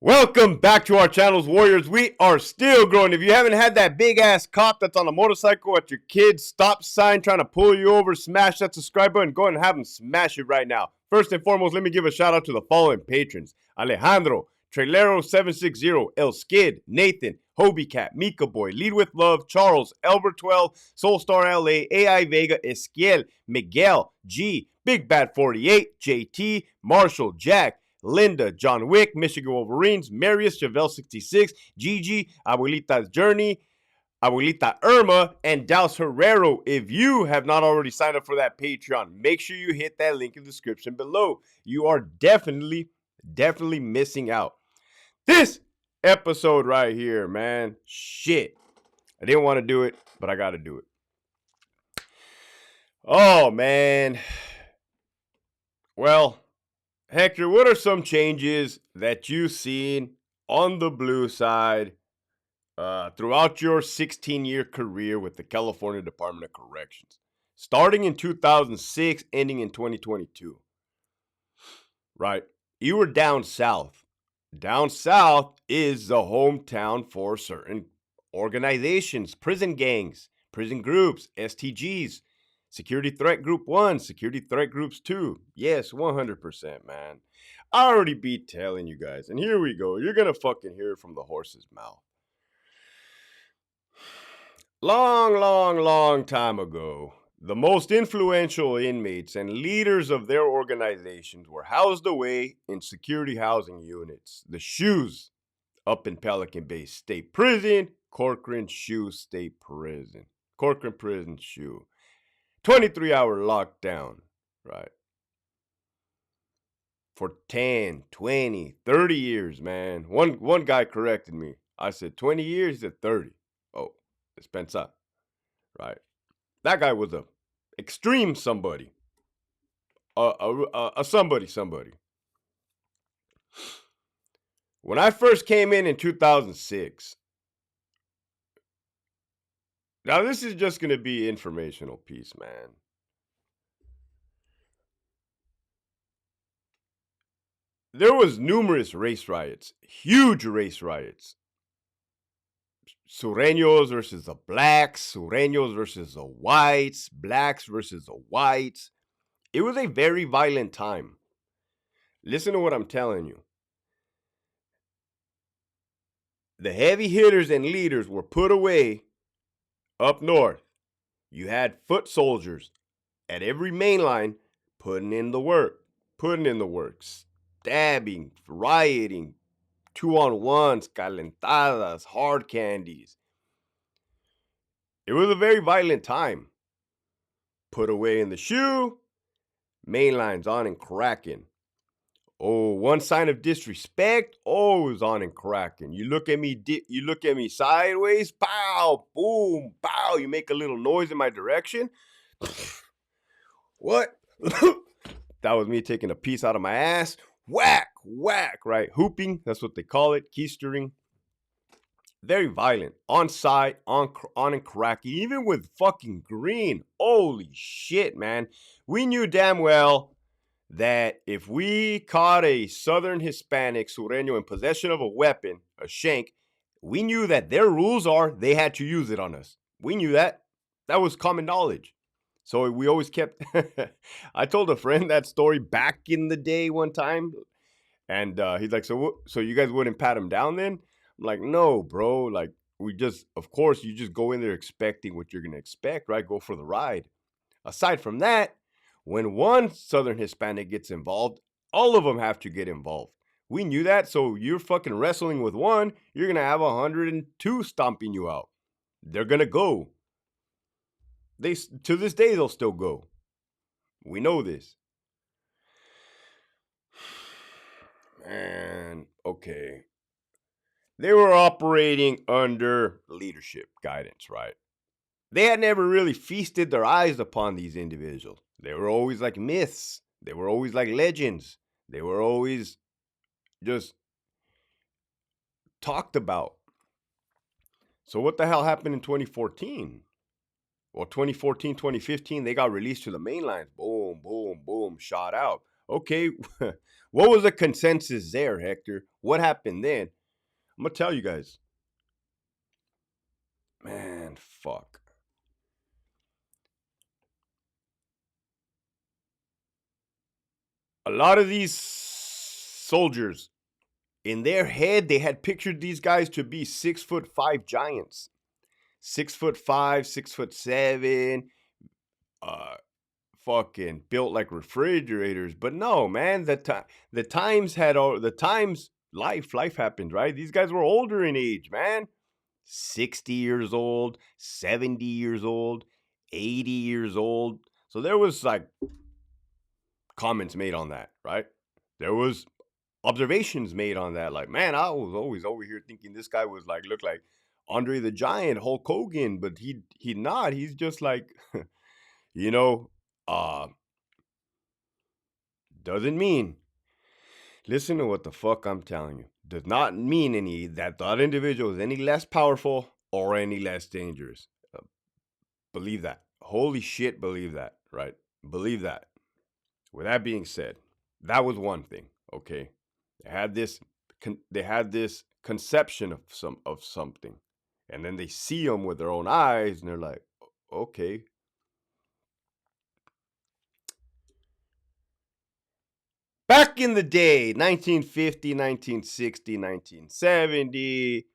Welcome back to our channels, Warriors. We are still growing. If you haven't had that big ass cop that's on a motorcycle at your kid's stop sign trying to pull you over, smash that subscribe button. Go ahead and have them smash it right now. First and foremost, let me give a shout out to the following patrons: Alejandro, Trailero760, El Skid, Nathan, Hobie Cat, Mika Boy, Lead with Love, Charles, Elber12, Soulstar LA, AI Vega, Esquiel, Miguel, G, Big Bad 48, JT, Marshall, Jack, Linda, John Wick, Michigan Wolverines, Marius, Chevelle66, Gigi, Abuelita's Journey, Abuelita Irma, and Daus Herrero. If you have not already signed up for that Patreon, make sure you hit that link in the description below. You are definitely missing out. This episode right here, man, shit. I didn't want to do it, but I got to do it. Oh, man. Well, Hector, what are some changes that you've seen on the blue side throughout your 16-year career with the California Department of Corrections, starting in 2006, ending in 2022? Right? You were down south. Down south is the hometown for certain organizations, prison gangs, prison groups, STGs, Security Threat Group 1, Security Threat Groups 2. Yes, 100%, man. I already be telling you guys, and here we go. You're going to fucking hear it from the horse's mouth. Long time ago, the most influential inmates and leaders of their organizations were housed away in security housing units. The SHUs up in Pelican Bay State Prison, Corcoran SHU State Prison. Corcoran Prison SHU. 23-hour lockdown, right? For 10, 20, 30 years, man. One guy corrected me. I said 20 years, he said 30. Oh, Spencer, right? That guy was a extreme somebody. A somebody. When I first came in 2006, now this is just going to be informational piece, man. There was numerous race riots, huge race riots. Sureños versus the blacks, Sureños versus the whites, blacks versus the whites. It was a very violent time. Listen to what I'm telling you. The heavy hitters and leaders were put away up north. You had foot soldiers at every main line putting in the work, stabbing, rioting, 2-on-1s, calentadas, hard candies. It was a very violent time. Put away in the SHU, main lines on and cracking. Oh, one sign of disrespect. Oh, it was on and cracking. You look at me sideways. Pow, boom, pow. You make a little noise in my direction. What? That was me taking a piece out of my ass. Whack, right? Hooping, that's what they call it. Keistering. Very violent. On site, on and cracking. Even with fucking green. Holy shit, man. We knew damn well that if we caught a Southern Hispanic Sureño in possession of a weapon, a shank, we knew that their rules are they had to use it on us. We knew that. That was common knowledge. So we always kept... I told a friend that story back in the day one time. And he's like, so you guys wouldn't pat him down then? I'm like, no, bro. Like, of course, you just go in there expecting what you're going to expect, right? Go for the ride. Aside from that, when one Southern Hispanic gets involved, all of them have to get involved. We knew that, so you're fucking wrestling with one, you're going to have 102 stomping you out. They're going to go. To this day, they'll still go. We know this. Man, okay. They were operating under leadership guidance, right? They had never really feasted their eyes upon these individuals. They were always like myths. They were always like legends. They were always just talked about. So what the hell happened in 2014? Well, 2014, 2015, they got released to the main lines. Boom, boom, boom, shot out. Okay, what was the consensus there, Hector? What happened then? I'm gonna tell you guys. Man, fuck. A lot of these soldiers, in their head, they had pictured these guys to be 6'5" giants. 6'5", 6'7", uh, fucking built like refrigerators. But no, man, the times had all the times life happened, right? These guys were older in age, man. 60 years old, 70 years old, 80 years old. So there was like comments made on that, right? There was observations made on that. Like, man, I was always over here thinking this guy was like looked like Andre the Giant, Hulk Hogan, but he not. He's just like, you know, uh, doesn't mean. Listen to what the fuck I'm telling you. Does not mean any that individual is any less powerful or any less dangerous. Believe that. Holy shit, believe that, right? Believe that. With that being said, that was one thing. Okay, they had this. They had this conception of something, and then they see them with their own eyes, and they're like, okay. Back in the day, 1950, 1960, 1970,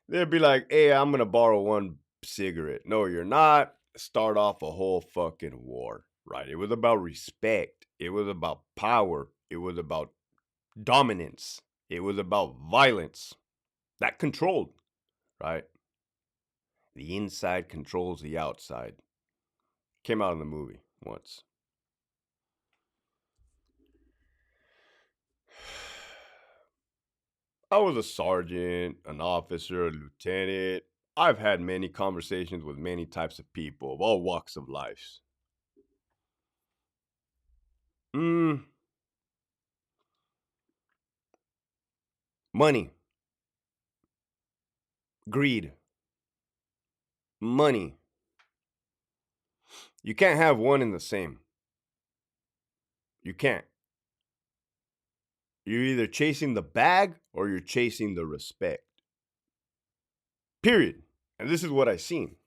they'd be like, hey, I'm gonna borrow one cigarette. No, you're not. Start off a whole fucking war, right? It was about respect. It was about power. It was about dominance. It was about violence. That controlled, right? The inside controls the outside. Came out in the movie once. I was a sergeant, an officer, a lieutenant. I've had many conversations with many types of people of all walks of life. Mm, money, greed, money. You can't have one in the same. You can't. You're either chasing the bag or you're chasing the respect. Period. And this is what I seen.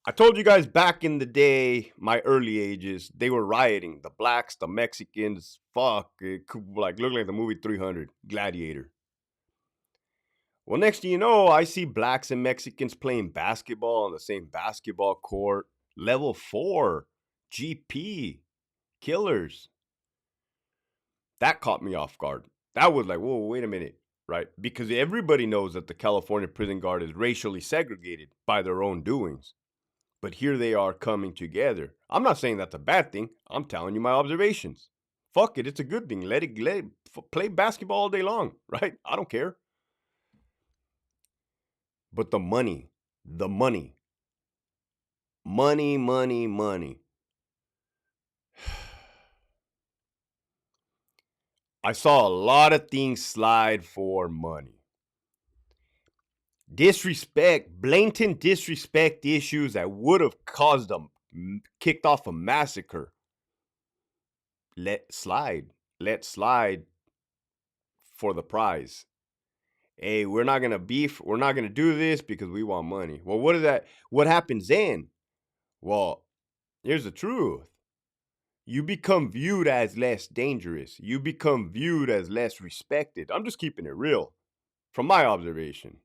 I told you guys back in the day, my early ages, they were rioting. The blacks, the Mexicans, fuck, it could like look like the movie 300, Gladiator. Well, next thing you know, I see blacks and Mexicans playing basketball on the same basketball court. Level 4, GP, killers. That caught me off guard. That was like, whoa, wait a minute, right? Because everybody knows that the California prison guard is racially segregated by their own doings. But here they are coming together. I'm not saying that's a bad thing. I'm telling you my observations. Fuck it, it's a good thing. Let it play basketball all day long, right? I don't care. But the money, money, money, money. I saw a lot of things slide for money. Disrespect, blatant disrespect issues that would have caused them, kicked off a massacre. Let slide. Let slide for the prize. Hey, we're not gonna beef. We're not gonna do this because we want money. Well, what is that? What happens then? Well, here's the truth. You become viewed as less dangerous. You become viewed as less respected. I'm just keeping it real from my observation.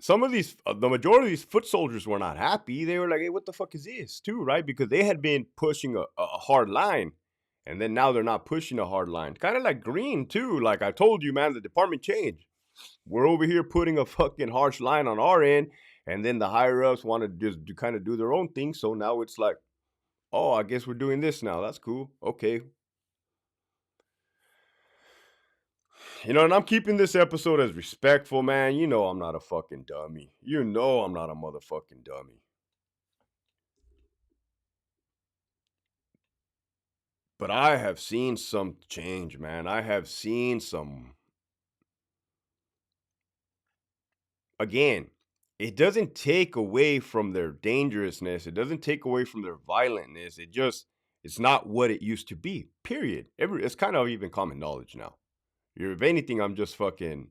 Some of these, the majority of these foot soldiers were not happy. They were like, hey, what the fuck is this, too, right? Because they had been pushing a hard line. And then now they're not pushing a hard line. Kind of like Green, too. Like I told you, man, the department changed. We're over here putting a fucking harsh line on our end. And then the higher ups want to just kind of do their own thing. So now it's like, oh, I guess we're doing this now. That's cool. Okay. You know, and I'm keeping this episode as respectful, man. You know I'm not a fucking dummy. You know I'm not a motherfucking dummy. But I have seen some change, man. I have seen some. Again, it doesn't take away from their dangerousness. It doesn't take away from their violentness. It's not what it used to be. Period. It's kind of even common knowledge now. If anything, I'm just fucking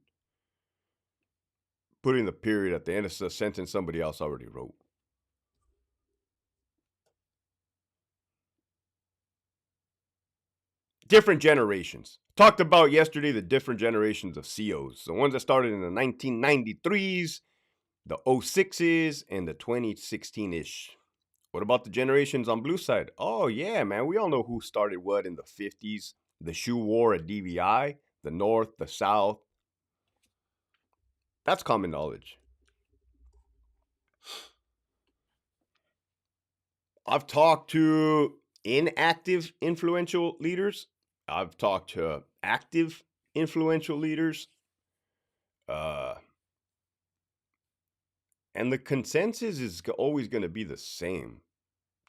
putting the period at the end of a sentence somebody else already wrote. Different generations. Talked about yesterday the different generations of COs. The ones that started in the 1993s, the 06s, and the 2016-ish. What about the generations on blue side? Oh, yeah, man. We all know who started what in the 50s. The shoe war at DVI, the North, the South. That's common knowledge. I've talked to inactive influential leaders. I've talked to active influential leaders. And the consensus is always going to be the same.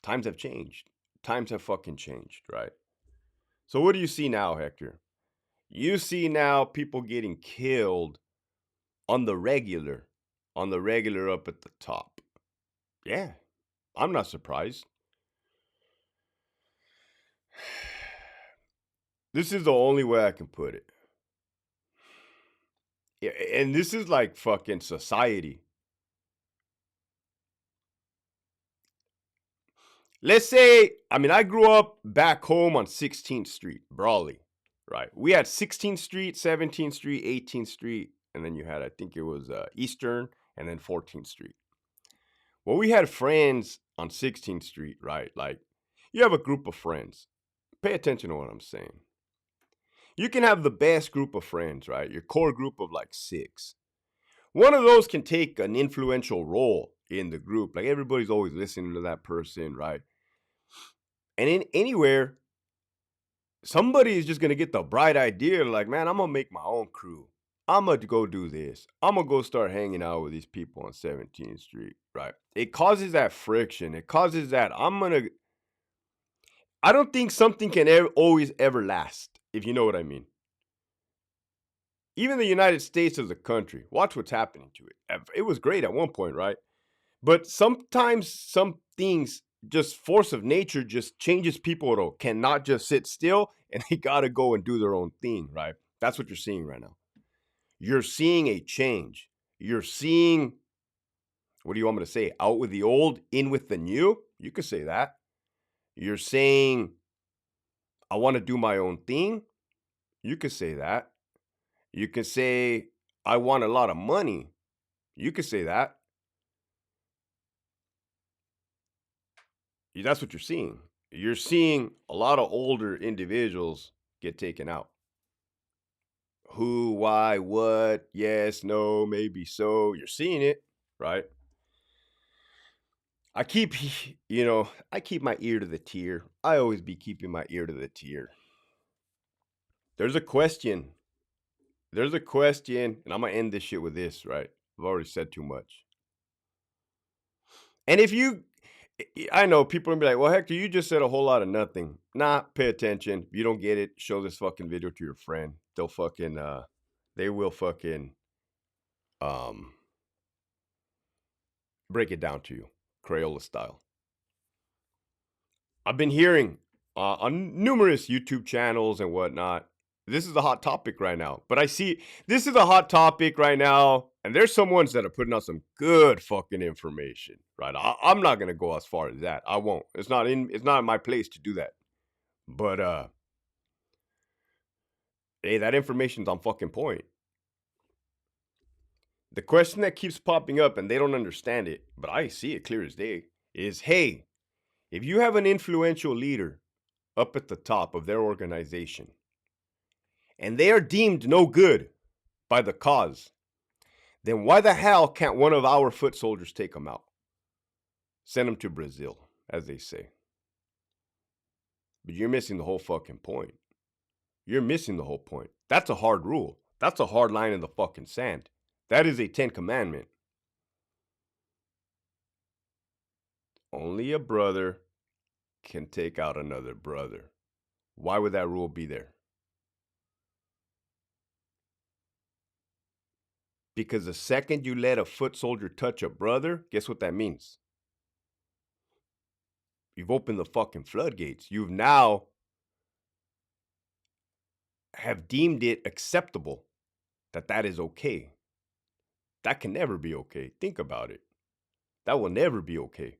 Times have changed. Times have fucking changed, right? So what do you see now, Hector? You see now people getting killed on the regular up at the top. Yeah, I'm not surprised. This is the only way I can put it. Yeah, and this is like fucking society. Let's say, I grew up back home on 16th Street, Brawley, right? We had 16th Street, 17th Street, 18th Street, and then you had, I think it was Eastern, and then 14th Street. Well, we had friends on 16th Street, right? Like, you have a group of friends. Pay attention to what I'm saying. You can have the best group of friends, right? Your core group of like 6. One of those can take an influential role in the group. Like, everybody's always listening to that person, right? And in anywhere, somebody is just going to get the bright idea, like, man, I'm going to make my own crew. I'm going to go do this. I'm going to go start hanging out with these people on 17th Street, right? It causes that friction. It causes that I don't think something can always ever last, if you know what I mean. Even the United States as a country, watch what's happening to it. It was great at one point, right? But sometimes some things, just force of nature, just changes people to cannot just sit still, and they got to go and do their own thing, right? That's what you're seeing right now. You're seeing a change. You're seeing, what do you want me to say? Out with the old, in with the new? You could say that. You're saying, I want to do my own thing? You could say that. You could say, I want a lot of money. You could say that. That's what you're seeing. You're seeing a lot of older individuals get taken out. Who, why, what, yes, no, maybe so. You're seeing it, right? I keep my ear to the tier. I always be keeping my ear to the tier. There's a question. And I'm going to end this shit with this, right? I've already said too much. And I know people are going to be like, well, Hector, you just said a whole lot of nothing. Nah, pay attention. If you don't get it, show this fucking video to your friend. They will fucking, break it down to you, Crayola style. I've been hearing on numerous YouTube channels and whatnot, this is a hot topic right now. But I see this is a hot topic right now, and there's some ones that are putting out some good fucking information, right? I'm not gonna go as far as that. I won't. It's not in my place to do that. But hey, that information's on fucking point. The question that keeps popping up, and they don't understand it, but I see it clear as day, is hey, if you have an influential leader up at the top of their organization, and they are deemed no good by the cause, then why the hell can't one of our foot soldiers take them out? Send them to Brazil, as they say. But you're missing the whole fucking point. You're missing the whole point. That's a hard rule. That's a hard line in the fucking sand. That is a 10 commandment. Only a brother can take out another brother. Why would that rule be there? Because the second you let a foot soldier touch a brother, guess what that means? You've opened the fucking floodgates. You've now have deemed it acceptable that is okay. That can never be okay. Think about it. That will never be okay.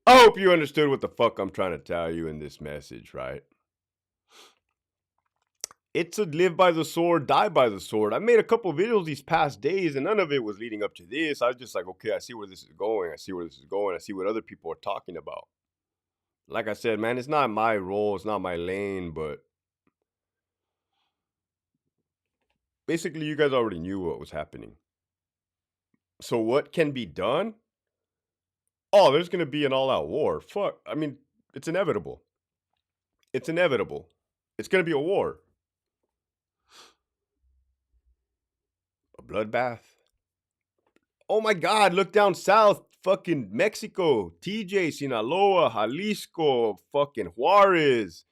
I hope you understood what the fuck I'm trying to tell you in this message, right? It's a live by the sword, die by the sword. I made a couple videos these past days, and none of it was leading up to this. I was just like, okay, I see where this is going. I see where this is going. I see what other people are talking about. Like I said, man, it's not my role. It's not my lane, but basically, you guys already knew what was happening. So what can be done? Oh, there's going to be an all-out war. Fuck. I mean, it's inevitable. It's inevitable. It's going to be a war. A bloodbath. Oh my God, look down south. Fucking Mexico. TJ, Sinaloa, Jalisco, fucking Juarez,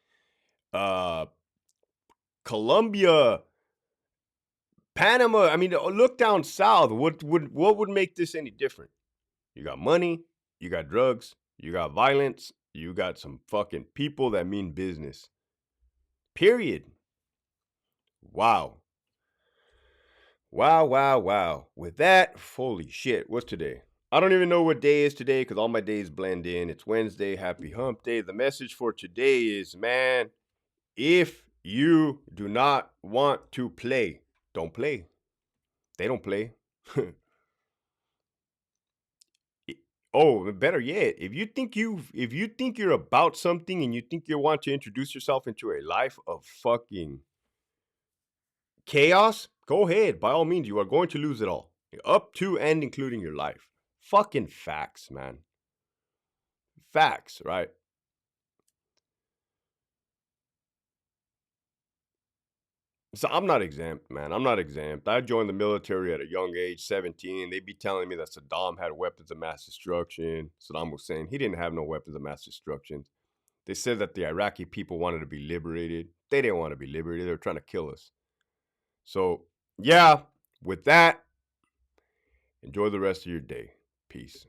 Colombia, Panama. I mean, look down south. What would make this any different? You got money, you got drugs, you got violence, you got some fucking people that mean business. Period. Wow. Wow, wow, wow. With that, holy shit, what's today? I don't even know what day is today because all my days blend in. It's Wednesday, happy hump day. The message for today is, man, if you do not want to play, don't play. They don't play. Oh, better yet, if you think you're about something and you think you want to introduce yourself into a life of fucking chaos, go ahead. By all means, you are going to lose it all. Up to and including your life. Fucking facts, man. Facts, right? So I'm not exempt, man. I'm not exempt. I joined the military at a young age, 17. They'd be telling me that Saddam had weapons of mass destruction. Saddam Hussein, he didn't have no weapons of mass destruction. They said that the Iraqi people wanted to be liberated. They didn't want to be liberated. They were trying to kill us. So, yeah, with that, enjoy the rest of your day. Peace.